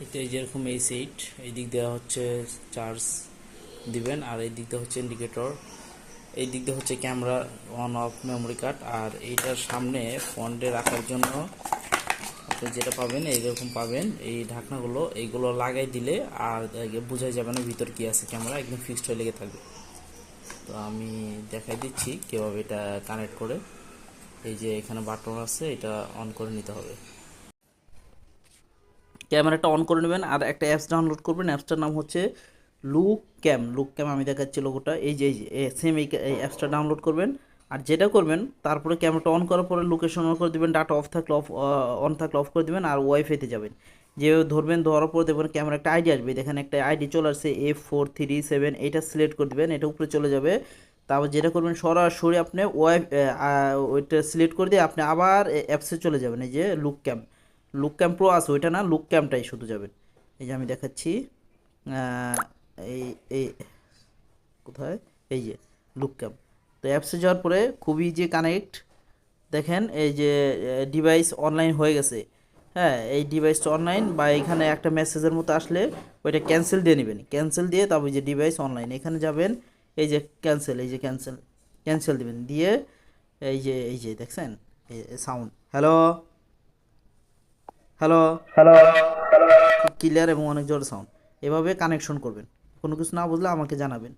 এটা যেরকম এই সেট এই দিক দেওয়া হচ্ছে চার্জ দিবেন, আর এই দিক দিয়ে হচ্ছে ইন্ডিকেটর, এই দিক দিয়ে হচ্ছে camera on off memory card. আর এইটার সামনে ফন্টে রাখার জন্য আপনি যেটা পাবেন এইরকম পাবেন এই ঢাকনাগুলো, এইগুলো লাগাই দিলে আর বোঝাই যাবে না ভিতর কি আছে, ক্যামেরা একদম ফিক্সড হয়ে লেগে থাকবে। তো আমি দেখাই দিচ্ছি কীভাবে এটা কানেক্ট করে। এই যে এখানে বাটন আছে, এটা অন করে নিতে হবে। ক্যামেরাটা অন করে নেবেন আর একটা অ্যাপস ডাউনলোড করবেন। অ্যাপসটার নাম হচ্ছে লুক ক্যাম। আমি দেখাচ্ছি লোগোটা, এই যে সেম এই অ্যাপসটা ডাউনলোড করবেন। আর যেটা করবেন, তারপরে ক্যামেরাটা অন করার পরে লোকেশন অন করে দেবেন, ডাটা অন থাকলে অফ করে দেবেন, আর ওয়াইফাইতে যাবেন। যেভাবে ধরবেন, ধরার পর দেখবেন ক্যামেরা একটা আইডি আসবে, দেখেন একটা আইডি চলে আসছে F437, এটা সিলেক্ট করে দেবেন, এটা উপরে চলে যাবে। তারপর যেটা করবেন, সরাসরি আপনি ওইটা সিলেক্ট করে দিয়ে আপনি আবার অ্যাপসে চলে যাবেন। এই যে লুক ক্যাম প্রো আছে ওইটা না, লুক ক্যামটাই শুধু যাবেন। এই যে আমি দেখাচ্ছি, আহ, এই এই কোথায়, এই যে লুক ক্যাম। তো অ্যাপসে যাওয়ার পরে খুবই যে কানেক্ট, দেখেন এই যে ডিভাইস অনলাইন হয়ে গেছে। হ্যাঁ, এই ডিভাইসটা অনলাইন, বা এখানে একটা মেসেজের মতো আসলে ওইটা ক্যান্সেল দিয়ে নেবেন, ক্যান্সেল দিয়ে তারপর যে ডিভাইস অনলাইন এখানে যাবেন। এই যে ক্যান্সেল, এই যে ক্যান্সেল, ক্যান্সেল দিবেন দিয়ে এই যে দেখছেন সাউন্ড, হ্যালো হ্যালো, খুব ক্লিয়ার এবং অনেক জোরে সাউন্ড। এভাবে কানেকশন করবেন। কোনো কিছু না বুঝলে আমাকে জানাবেন।